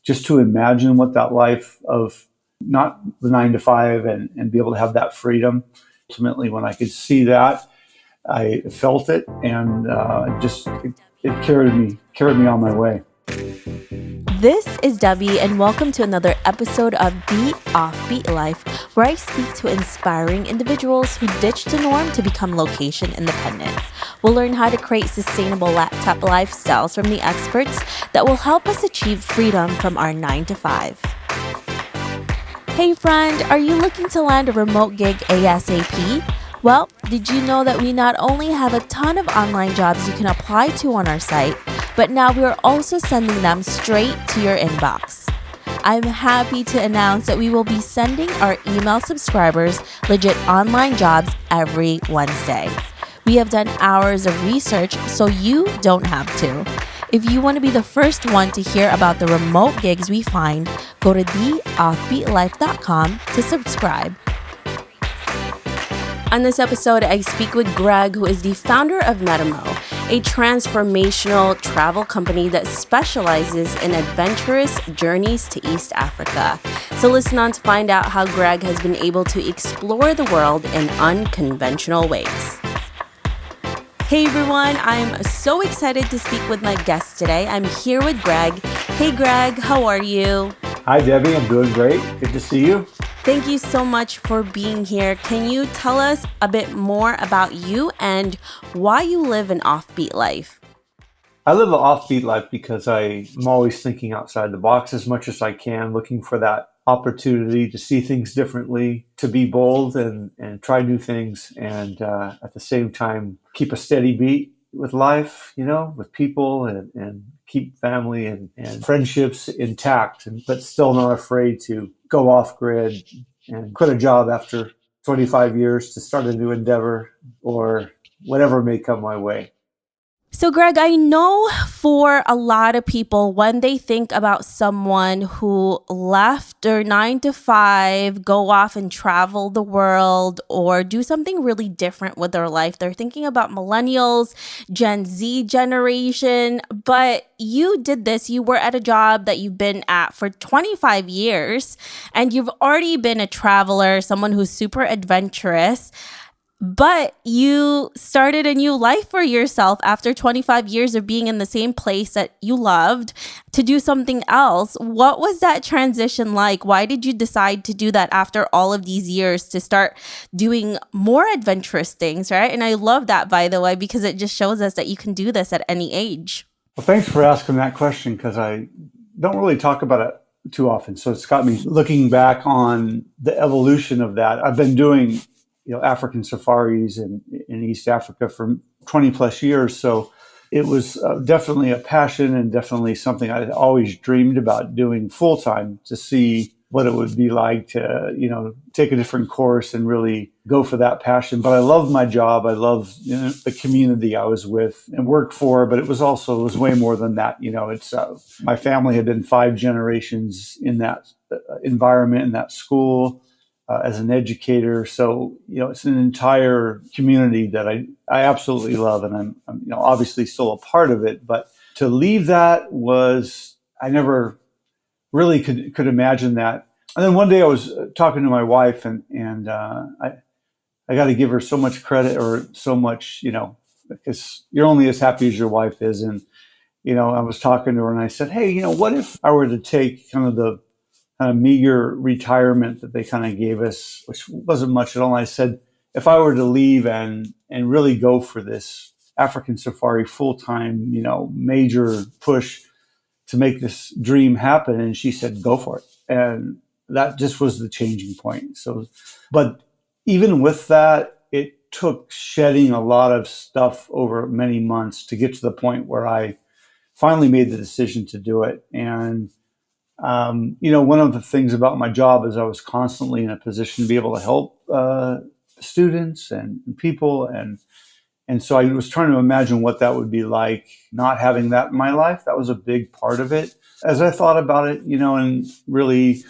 just to imagine what that life of not the 9 to 5 and be able to have that freedom. Ultimately, when I could see that, I felt it, and it carried me on my way. This is Debbie, and welcome to another episode of The Offbeat Life, where I speak to inspiring individuals who ditched the norm to become location independent. We'll learn how to create sustainable laptop lifestyles from the experts that will help us achieve freedom from our 9 to 5. Hey friend, are you looking to land a remote gig ASAP? Well, did you know that we not only have a ton of online jobs you can apply to on our site, but now we are also sending them straight to your inbox. I'm happy to announce that we will be sending our email subscribers legit online jobs every Wednesday. We have done hours of research, so you don't have to. If you want to be the first one to hear about the remote gigs we find, go to theoffbeatlife.com to subscribe. On this episode, I speak with Greg, who is the founder of Metamo, a transformational travel company that specializes in adventurous journeys to East Africa. So listen on to find out how Greg has been able to explore the world in unconventional ways. Hey everyone, I'm so excited to speak with my guest today. I'm here with Greg. Hey Greg, how are you? Hi Debbie, I'm doing great. Good to see you. Thank you so much for being here. Can you tell us a bit more about you and why you live an offbeat life? I live an offbeat life because I'm always thinking outside the box as much as I can, looking for that opportunity to see things differently, to be bold and try new things, and at the same time keep a steady beat with life, with people, and keep family and friendships intact, but still not afraid to go off grid and quit a job after 25 years to start a new endeavor or whatever may come my way. So Greg, I know for a lot of people, when they think about someone who left their 9 to 5, go off and travel the world or do something really different with their life, they're thinking about millennials, Gen Z generation, but you did this. You were at a job that you've been at for 25 years, and you've already been a traveler, someone who's super adventurous. But you started a new life for yourself after 25 years of being in the same place that you loved to do something else. What was that transition like? Why did you decide to do that after all of these years to start doing more adventurous things, right? And I love that, by the way, because it just shows us that you can do this at any age. Well, thanks for asking that question, because I don't really talk about it too often. So it's got me looking back on the evolution of that. I've been doing African safaris in East Africa for 20 plus years. So it was definitely a passion and definitely something I always dreamed about doing full time, to see what it would be like to, take a different course and really go for that passion. But I loved my job. I loved the community I was with and worked for, but it was way more than that. It's my family had been 5 generations in that environment, in that school. As an educator. So, it's an entire community that I absolutely love, and I'm obviously still a part of it, but to leave that I never really could imagine that. And then one day I was talking to my wife, and I got to give her so much credit, or so much, because you're only as happy as your wife is. And, I was talking to her and I said, hey, what if I were to take kind of the meager retirement that they kind of gave us, which wasn't much at all. And I said, if I were to leave and really go for this African safari full-time, major push to make this dream happen. And she said, go for it. And that just was the changing point. So, but even with that, it took shedding a lot of stuff over many months to get to the point where I finally made the decision to do it. And one of the things about my job is I was constantly in a position to be able to help students and people. And so I was trying to imagine what that would be like, not having that in my life. That was a big part of it. As I thought about it, and really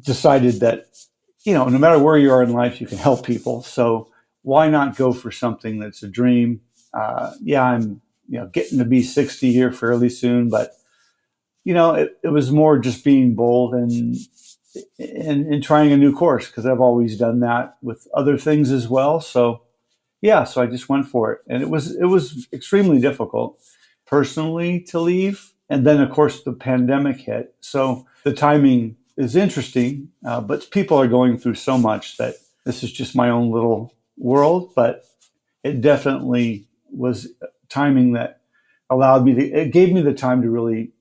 decided that, no matter where you are in life, you can help people. So why not go for something that's a dream? I'm, getting to be 60 here fairly soon, but it was more just being bold and trying a new course because I've always done that with other things as well. So yeah, so I just went for it, and it was extremely difficult personally to leave, and then of course the pandemic hit. So the timing is interesting, but people are going through so much that this is just my own little world. But it definitely was timing that it gave me the time to really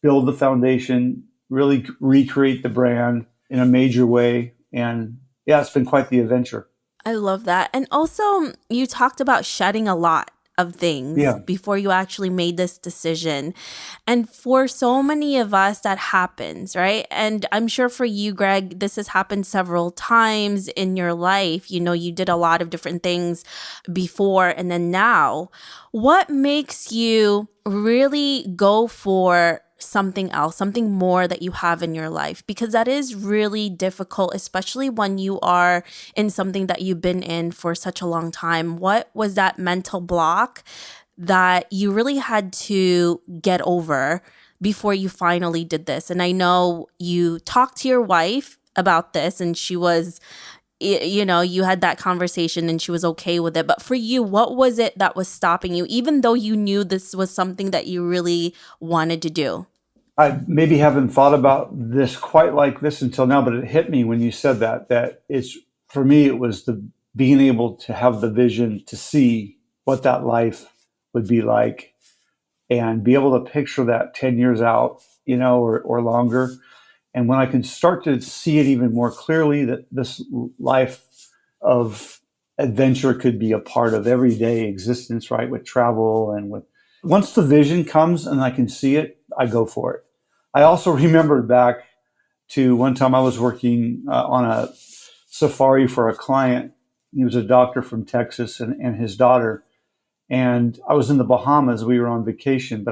build the foundation, really recreate the brand in a major way. And yeah, it's been quite the adventure. I love that. And also, you talked about shedding a lot of things Yeah. before you actually made this decision. And for so many of us, that happens, right? And I'm sure for you, Greg, this has happened several times in your life. You did a lot of different things before and then now. What makes you really go for something else, something more that you have in your life? Because that is really difficult, especially when you are in something that you've been in for such a long time. What was that mental block that you really had to get over before you finally did this? And I know you talked to your wife about this and she was, you had that conversation and she was okay with it. But for you, what was it that was stopping you, even though you knew this was something that you really wanted to do? I maybe haven't thought about this quite like this until now, but it hit me when you said that it's, for me, it was the being able to have the vision to see what that life would be like and be able to picture that 10 years out, or longer. And when I can start to see it even more clearly, that this life of adventure could be a part of everyday existence, right? With travel and with, once the vision comes and I can see it, I go for it. I also remembered back to one time I was working on a safari for a client. He was a doctor from Texas and his daughter. And I was in the Bahamas. We were on vacation,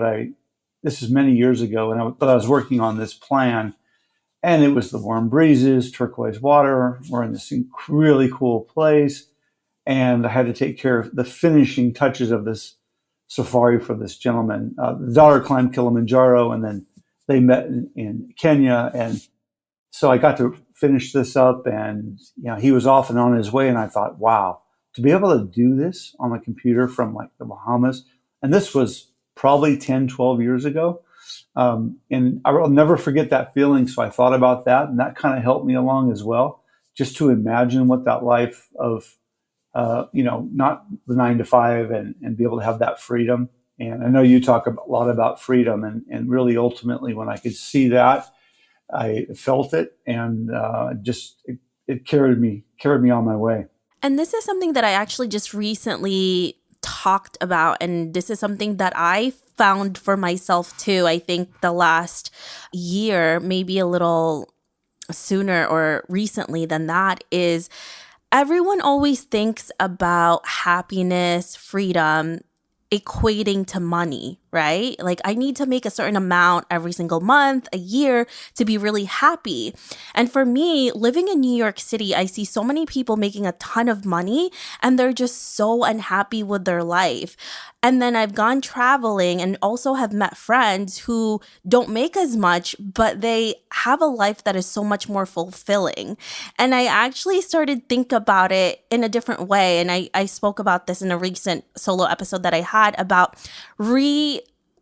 this is many years ago. But I was working on this plan, and it was the warm breezes, turquoise water. We're in this really cool place. And I had to take care of the finishing touches of this safari for this gentleman. The daughter climbed Kilimanjaro, and then they met in Kenya. And so I got to finish this up, and he was off and on his way. And I thought, wow, to be able to do this on the computer from like the Bahamas, and this was probably 10, 12 years ago. And I will never forget that feeling. So I thought about that, and that kind of helped me along as well, just to imagine what that life of, not the 9 to 5 and be able to have that freedom. And I know you talk a lot about freedom, and really ultimately when I could see that, I felt it, and it carried me on my way. And this is something that I actually just recently talked about. And this is something that I found for myself too. I think the last year, maybe a little sooner or recently than that, is everyone always thinks about happiness, freedom, equating to money, right? Like I need to make a certain amount every single month, a year to be really happy. And for me, living in New York City, I see so many people making a ton of money and they're just so unhappy with their life. And then I've gone traveling and also have met friends who don't make as much, but they have a life that is so much more fulfilling. And I actually started think about it in a different way. And I spoke about this in a recent solo episode that I had about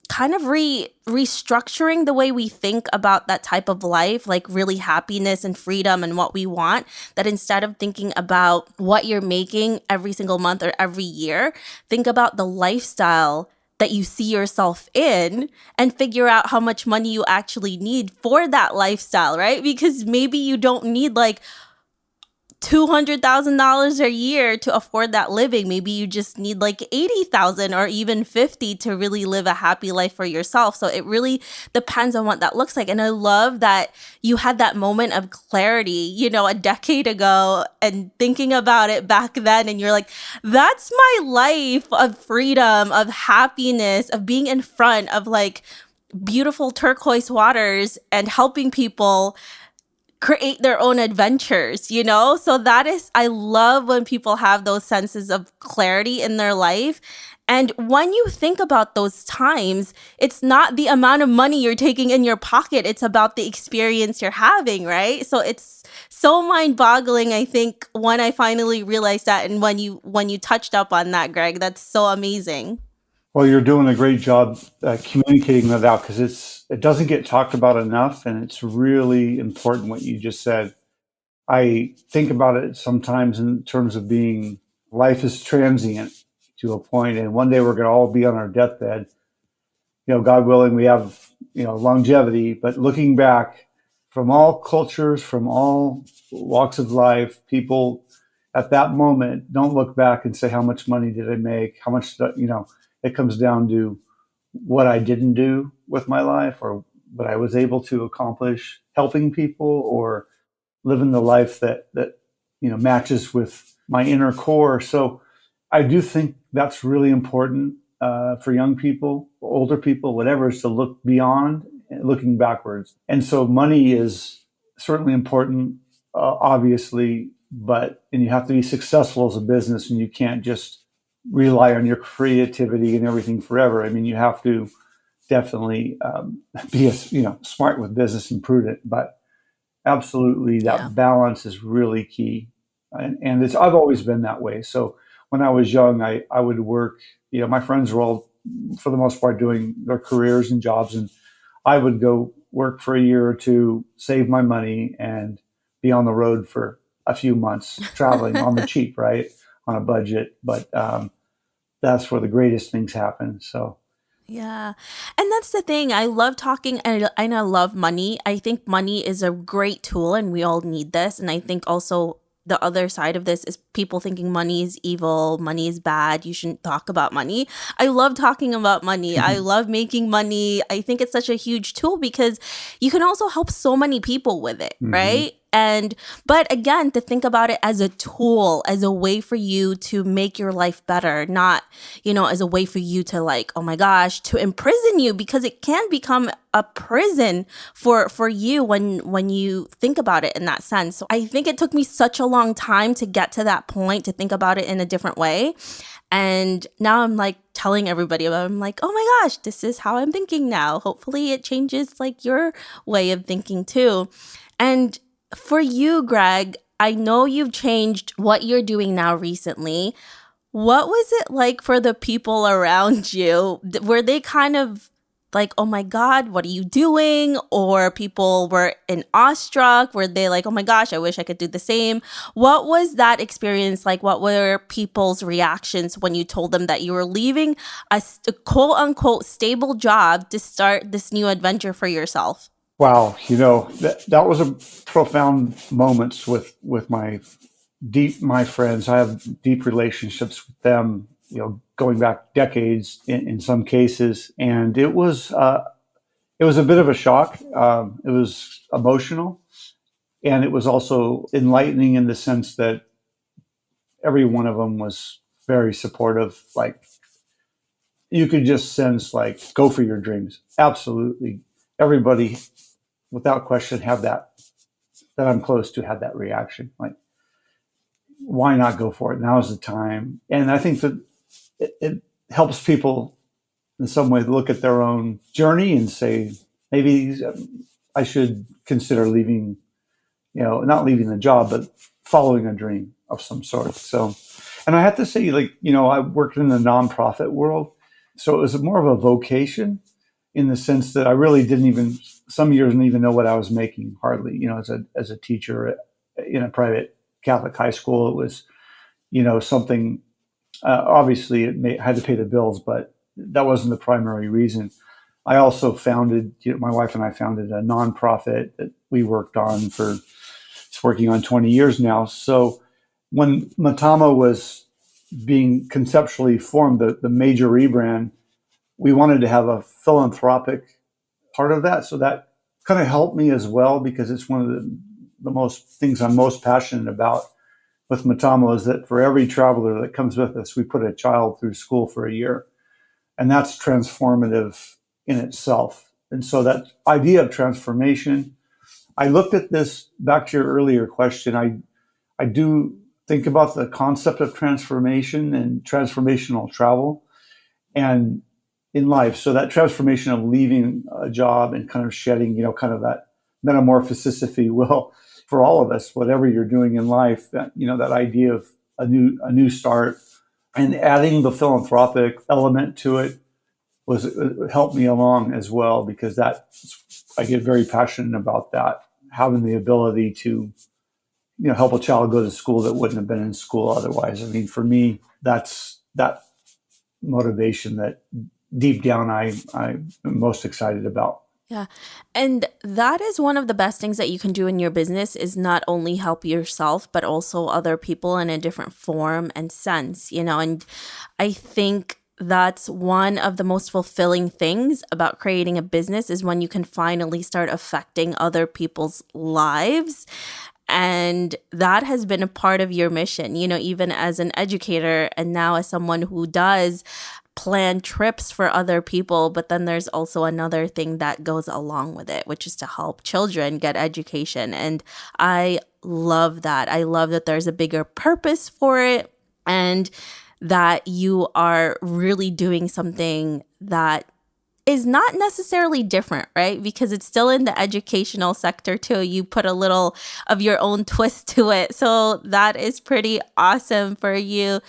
restructuring the way we think about that type of life, like really happiness and freedom and what we want, that instead of thinking about what you're making every single month or every year, think about the lifestyle that you see yourself in and figure out how much money you actually need for that lifestyle, right? Because maybe you don't need like $200,000 a year to afford that living. Maybe you just need like 80,000 or even 50 to really live a happy life for yourself. So it really depends on what that looks like. And I love that you had that moment of clarity, a decade ago and thinking about it back then. And you're like, that's my life of freedom, of happiness, of being in front of like beautiful turquoise waters and helping people create their own adventures, So that is, I love when people have those senses of clarity in their life And when you think about those times, it's not the amount of money you're taking in your pocket. It's about the experience you're having, right? So it's so mind-boggling, I think, when I finally realized that, and when you touched up on that, Greg. That's so amazing. Well, you're doing a great job communicating that out because it doesn't get talked about enough, and it's really important what you just said. I think about it sometimes in terms of being life is transient to a point, and one day we're going to all be on our deathbed. God willing, we have longevity. But looking back, from all cultures, from all walks of life, people at that moment don't look back and say, how much money did I make? How much, it comes down to what I didn't do with my life, or what I was able to accomplish helping people, or living the life that matches with my inner core. So I do think that's really important for young people, older people, whatever, is to look beyond and looking backwards. And so money is certainly important, obviously, and you have to be successful as a business, and you can't just rely on your creativity and everything forever. I mean, you have to definitely be smart with business and prudent, but absolutely, Yeah. that balance is really key, and I've always been that way. So when I was young, I would work. My friends were all, for the most part, doing their careers and jobs, and I would go work for a year or two, save my money, and be on the road for a few months, traveling on the cheap, right, on a budget. But that's where the greatest things happen. So Yeah. And that's the thing. I love talking and I love money. I think money is a great tool and we all need this. And I think also the other side of this is people thinking money is evil, money is bad, you shouldn't talk about money. I love talking about money. I love making money. I think it's such a huge tool because you can also help so many people with it, mhm. right? But again, to think about it as a tool, as a way for you to make your life better, not, as a way for you to like, oh my gosh, to imprison you, because it can become a prison for you when you think about it in that sense. So I think it took me such a long time to get to that point, to think about it in a different way. And now I'm like telling everybody about it. I'm like, oh my gosh, this is how I'm thinking now. Hopefully it changes like your way of thinking too. And for you, Greg, I know you've changed what you're doing now recently. What was it like for the people around you? Were they kind of like, oh my God, what are you doing? Or people were in awestruck? Were they like, oh my gosh, I wish I could do the same? What was that experience like? What were people's reactions when you told them that you were leaving a quote unquote stable job to start this new adventure for yourself? Wow, that was a profound moments with my friends. I have deep relationships with them, going back decades in some cases, and it was a bit of a shock. It was emotional, and it was also enlightening in the sense that every one of them was very supportive. Like, you could just sense, like, go for your dreams. Absolutely, everybody, without question, had that I'm close to, had that reaction. Like, why not go for it? Now's the time. And I think that it helps people in some way look at their own journey and say, maybe I should consider leaving, not leaving the job, but following a dream of some sort. So, and I have to say, like, I worked in the nonprofit world. So it was more of a vocation, in the sense that I really didn't even, some years, didn't even know what I was making, hardly, as a teacher in a private Catholic high school. It was, something, obviously had to pay the bills, but that wasn't the primary reason. I also founded, my wife and I founded a nonprofit that we worked on it's working on 20 years now. So when Metamo was being conceptually formed, the major rebrand, we wanted to have a philanthropic part of that. So that kind of helped me as well, because it's one of the most things I'm most passionate about with Metamo, is that for every traveler that comes with us, we put a child through school for a year. And that's transformative in itself. And so that idea of transformation, I looked at this, back to your earlier question. I do think about the concept of transformation and transformational travel. and in life. So that transformation of leaving a job and kind of shedding, kind of that metamorphosis, if you will, for all of us, whatever you're doing in life, that idea of a new start and adding the philanthropic element to it it helped me along as well, because I get very passionate about that, having the ability to help a child go to school that wouldn't have been in school otherwise. I mean, for me, that's that motivation that deep down I'm most excited about. Yeah. And that is one of the best things that you can do in your business, is not only help yourself, but also other people in a different form and sense, and I think that's one of the most fulfilling things about creating a business, is when you can finally start affecting other people's lives. And that has been a part of your mission, even as an educator and now as someone who does plan trips for other people. But then there's also another thing that goes along with it, which is to help children get education. And I love that. I love that there's a bigger purpose for it, and that you are really doing something that is not necessarily different, right? Because it's still in the educational sector too. You put a little of your own twist to it. So that is pretty awesome for you.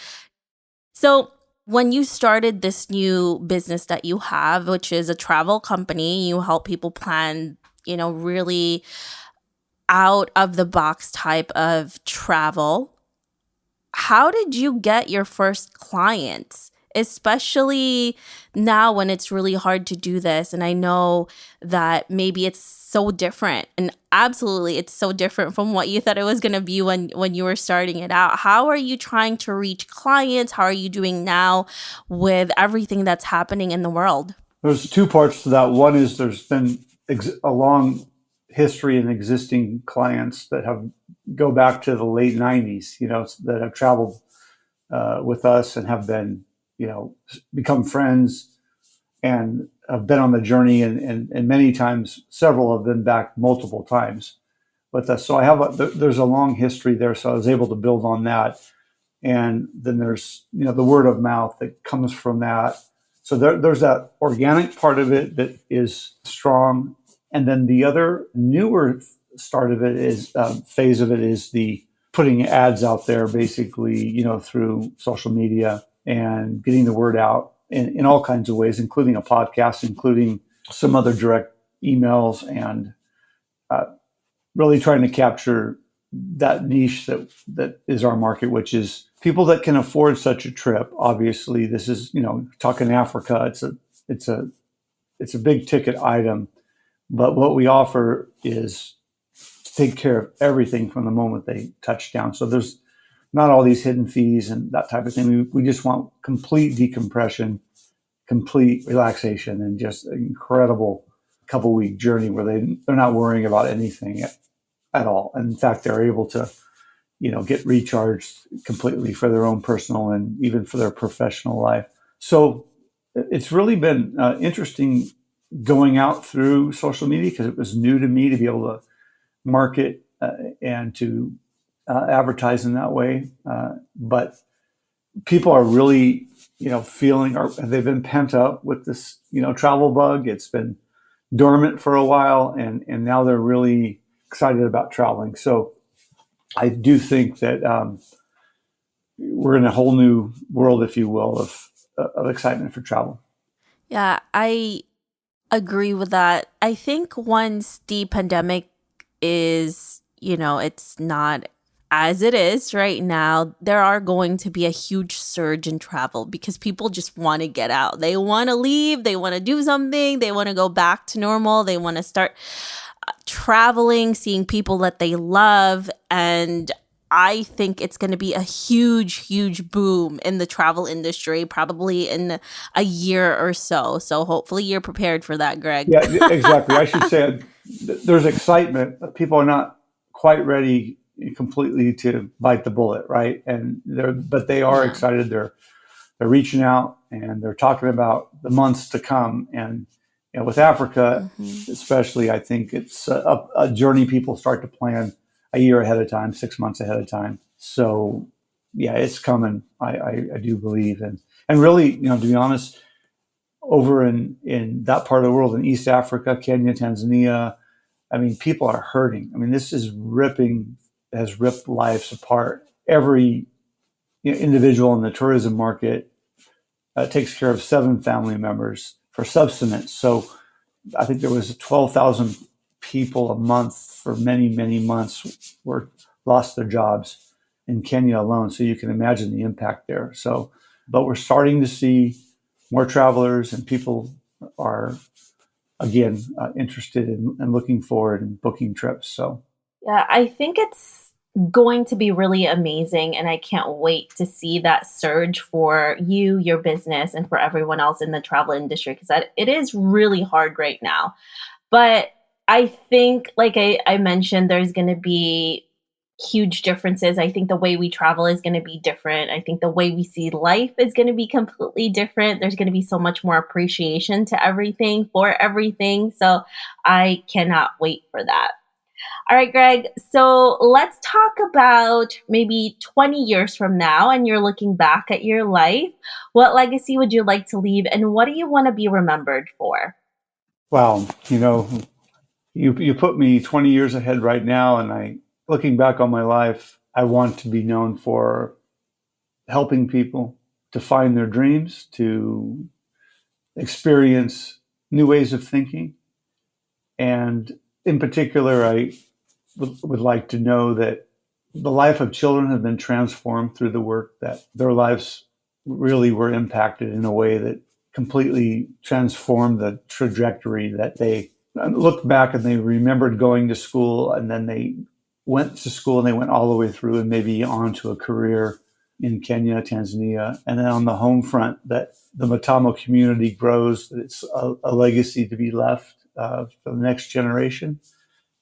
So when you started this new business that you have, which is a travel company, you help people plan, really out of the box type of travel. How did you get your first clients, especially now when it's really hard to do this? And I know that maybe it's so different, and absolutely it's so different from what you thought it was going to be when you were starting it out. How are you trying to reach clients? How are you doing now with everything that's happening in the world? There's two parts to that. One is there's been a long history in existing clients that go back to the late 90s, that have traveled with us and have been, become friends and have been on the journey, and many times, several have been back multiple times with us. So there's a long history there. So I was able to build on that. And then there's, the word of mouth that comes from that. So there's that organic part of it that is strong. And then the other newer start of it is phase of it is the putting ads out there, basically, through social media and getting the word out in all kinds of ways, including a podcast, including some other direct emails, and really trying to capture that niche that is our market, which is people that can afford such a trip. Obviously, this is, talking Africa, it's a big ticket item. But what we offer is to take care of everything from the moment they touch down. So there's not all these hidden fees and that type of thing. We just want complete decompression, complete relaxation, and just an incredible couple-week journey where they're not worrying about anything at all. And in fact, they're able to, get recharged completely for their own personal and even for their professional life. So it's really been interesting going out through social media, because it was new to me to be able to market and to advertise in that way. But people are really, they've been pent up with this, travel bug. It's been dormant for a while, and now they're really excited about traveling. So I do think that we're in a whole new world, if you will, of excitement for travel. Yeah, I agree with that. I think once the pandemic is, it's not as it is right now, there are going to be a huge surge in travel, because people just want to get out. They want to leave. They want to do something. They want to go back to normal. They want to start traveling, seeing people that they love. And I think it's going to be a huge, huge boom in the travel industry, probably in a year or so. So hopefully you're prepared for that, Greg. Yeah, exactly. I should say there's excitement, but people are not quite ready completely to bite the bullet, right? And they are excited. They're reaching out, and they're talking about the months to come. And with Africa, especially, I think it's a journey people start to plan a year ahead of time, 6 months ahead of time. So yeah, it's coming. I do believe, and really, to be honest, over in that part of the world, in East Africa, Kenya, Tanzania, I mean, people are hurting. I mean, this is has ripped lives apart. Every individual in the tourism market takes care of 7 family members for subsistence. So I think there was 12,000 people a month for many, many months lost their jobs in Kenya alone. So you can imagine the impact there. So, but we're starting to see more travelers, and people are, again, interested in and looking forward and booking trips. So, yeah, I think it's going to be really amazing. And I can't wait to see that surge for you, your business, and for everyone else in the travel industry, because it is really hard right now. But I think, like I mentioned, there's going to be huge differences. I think the way we travel is going to be different. I think the way we see life is going to be completely different. There's going to be so much more appreciation to everything, for everything. So I cannot wait for that. All right, Greg. So let's talk about maybe 20 years from now, and you're looking back at your life. What legacy would you like to leave, and what do you want to be remembered for? wow, you put me 20 years ahead right now, and looking back on my life, I want to be known for helping people to find their dreams, to experience new ways of thinking. And in particular, I would like to know that the life of children have been transformed through the work, that their lives really were impacted in a way that completely transformed the trajectory, that they looked back and they remembered going to school, and then they went to school and they went all the way through and maybe on to a career in Kenya, Tanzania. And then on the home front, that the Metamo community grows, that it's a legacy to be left for the next generation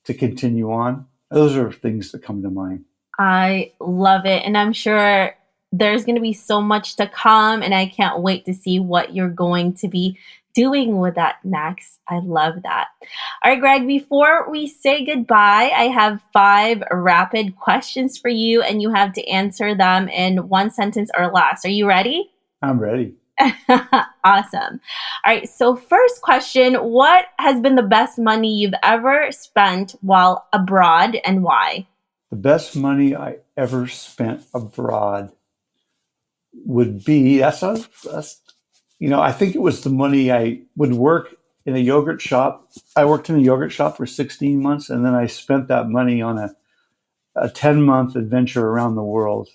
to continue on. Those are things that come to mind. I love it. And I'm sure there's going to be so much to come. And I can't wait to see what you're going to be doing with that next. I love that. All right, Greg, before we say goodbye, I have 5 rapid questions for you, and you have to answer them in 1 sentence or less. Are you ready? I'm ready. Awesome. All right. So, first question: what has been the best money you've ever spent while abroad, and why? The best money I ever spent abroad would be I think it was the money I would work in a yogurt shop. I worked in a yogurt shop for 16 months, and then I spent that money on a 10-month adventure around the world,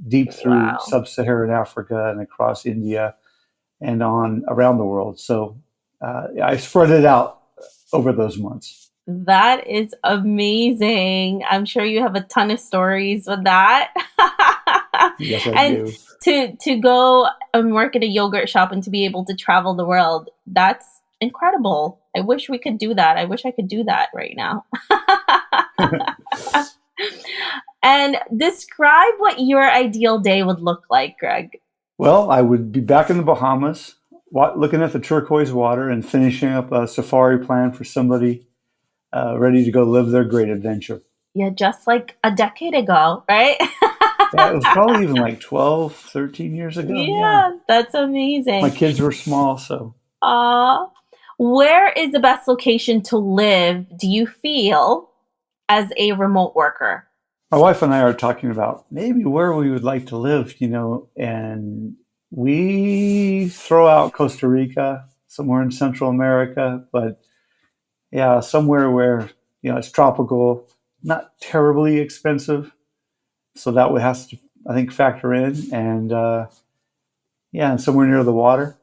deep through sub-Saharan Africa and across India and on around the world. So I spread it out over those months. That is amazing. I'm sure you have a ton of stories with that. Yes, I do. To go and work at a yogurt shop and to be able to travel the world, that's incredible. I wish we could do that. I wish I could do that right now. And describe what your ideal day would look like, Greg. Well, I would be back in the Bahamas, looking at the turquoise water and finishing up a safari plan for somebody ready to go live their great adventure. Yeah, just like a decade ago, right? Yeah, it was probably even like 12, 13 years ago. Yeah, that's amazing. My kids were small, so. Where is the best location to live, do you feel, as a remote worker? My wife and I are talking about maybe where we would like to live, and we throw out Costa Rica, somewhere in Central America, but yeah, somewhere where, it's tropical, not terribly expensive. So that would have to, I think, factor in, and and somewhere near the water.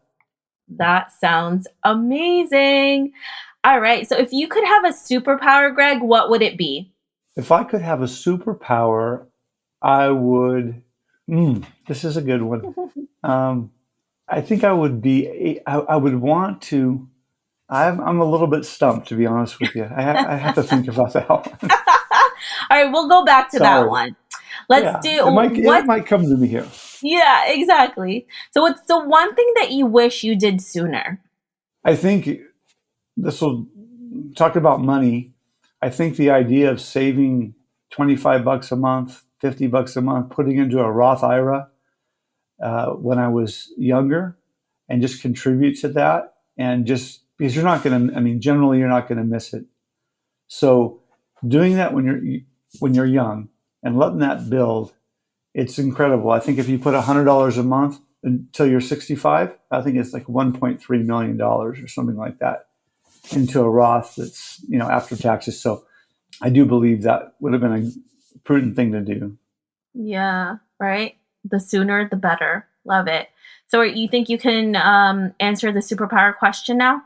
That sounds amazing. All right. So if you could have a superpower, Greg, what would it be? If I could have a superpower, I would. This is a good one. I think I would be. I would want to. I'm a little bit stumped, to be honest with you. I have to think about that one. All right, we'll go back to that one. Let's do. It might come to me here. Yeah, exactly. So, what's the one thing that you wish you did sooner? I think this will talk about money. I think the idea of saving $25 a month, $50 a month, putting into a Roth IRA when I was younger, and just contribute to that. and just because you're not going to, I mean, generally you're not going to miss it. So doing that when you're young and letting that build, it's incredible. I think if you put $100 a month until you're 65, I think it's like $1.3 million or something like that into a Roth that's, after taxes. So I do believe that would have been a prudent thing to do. Yeah, right. The sooner, the better. Love it. So you think you can answer the superpower question now?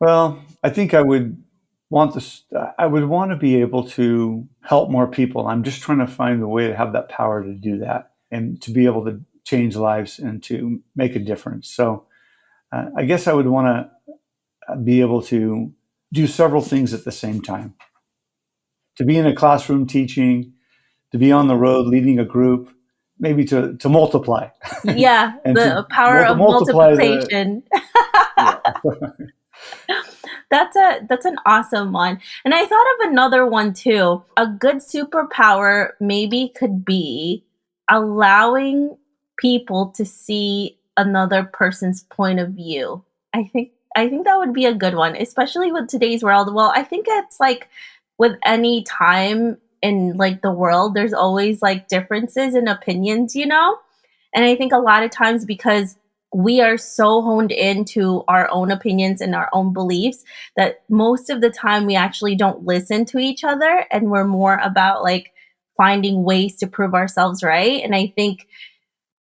Well, I think I would want this. I would want to be able to help more people. I'm just trying to find a way to have that power to do that and to be able to change lives and to make a difference. So I guess I would want to be able to do several things at the same time. To be in a classroom teaching, to be on the road leading a group, maybe to multiply. Yeah, and the power of multiplication. That's an awesome one. And I thought of another one too. A good superpower maybe could be allowing people to see another person's point of view. I think that would be a good one, especially with today's world. Well, I think it's like with any time in like the world, there's always like differences in opinions, And I think a lot of times because we are so honed into our own opinions and our own beliefs that most of the time we actually don't listen to each other, and we're more about like finding ways to prove ourselves right. And I think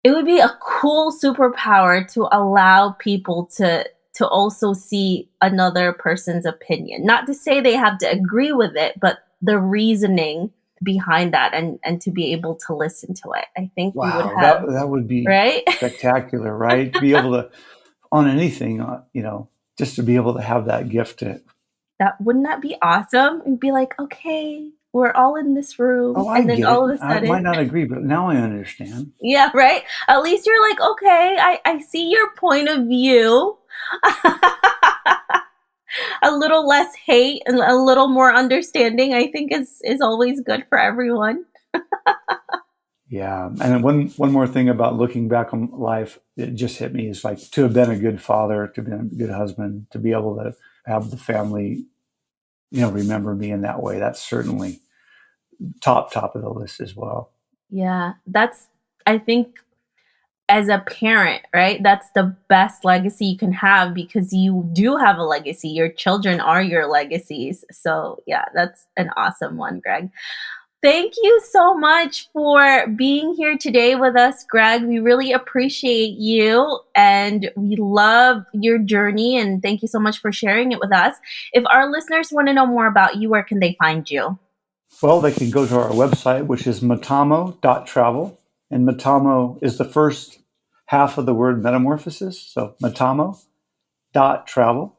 it would be a cool superpower to allow people to also see another person's opinion. Not to say they have to agree with it, but the reasoning behind that and to be able to listen to it. I think we would have that would be right? spectacular, right? To be able to, on anything, just to be able to have that gift. Wouldn't that be awesome? And be like, okay, we're all in this room. Oh, I and then get all it. of a sudden, I might not agree, but now I understand. Yeah, right? At least you're like, okay, I see your point of view. A little less hate and a little more understanding, I think is always good for everyone. Yeah. And then one more thing about looking back on life, it just hit me, is like to have been a good father, to be a good husband, to be able to have the family, remember me in that way. That's certainly top of the list as well. Yeah. I think as a parent, right? That's the best legacy you can have because you do have a legacy. Your children are your legacies. So yeah, that's an awesome one, Greg. Thank you so much for being here today with us, Greg. We really appreciate you and we love your journey. And thank you so much for sharing it with us. If our listeners want to know more about you, where can they find you? Well, they can go to our website, which is metamo.travel. And Metamo is the first half of the word metamorphosis. So metamo.travel.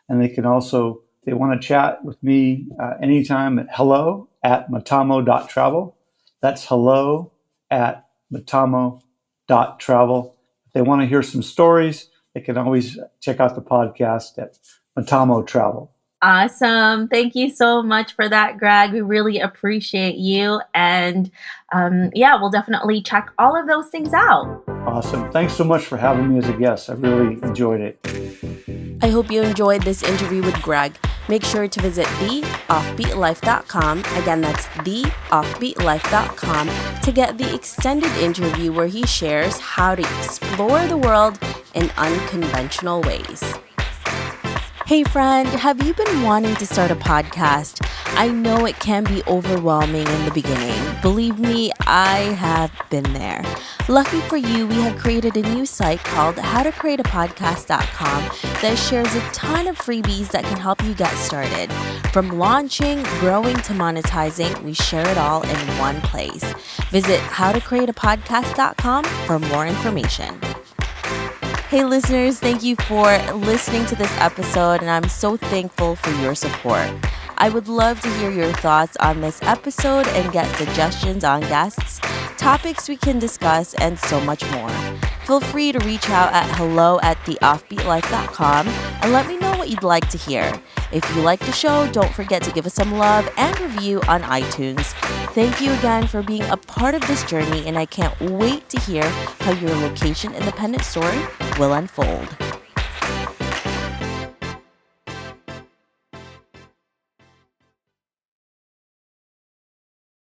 And they can also, if they want to chat with me anytime at hello@metamo.travel. That's hello@metamo.travel. If they want to hear some stories, they can always check out the podcast at Metamo Travel. Awesome. Thank you so much for that, Greg. We really appreciate you. And we'll definitely check all of those things out. Awesome. Thanks so much for having me as a guest. I really enjoyed it. I hope you enjoyed this interview with Greg. Make sure to visit theoffbeatlife.com. Again, that's theoffbeatlife.com to get the extended interview where he shares how to explore the world in unconventional ways. Hey friend, have you been wanting to start a podcast? I know it can be overwhelming in the beginning. Believe me, I have been there. Lucky for you, we have created a new site called howtocreateapodcast.com that shares a ton of freebies that can help you get started. From launching, growing to monetizing, we share it all in one place. Visit howtocreateapodcast.com for more information. Hey listeners, thank you for listening to this episode, and I'm so thankful for your support. I would love to hear your thoughts on this episode and get suggestions on guests, topics we can discuss, and so much more. Feel free to reach out at hello@theoffbeatlife.com and let me know what you'd like to hear. If you like the show, don't forget to give us some love and review on iTunes. Thank you again for being a part of this journey, and I can't wait to hear how your location independent story will unfold.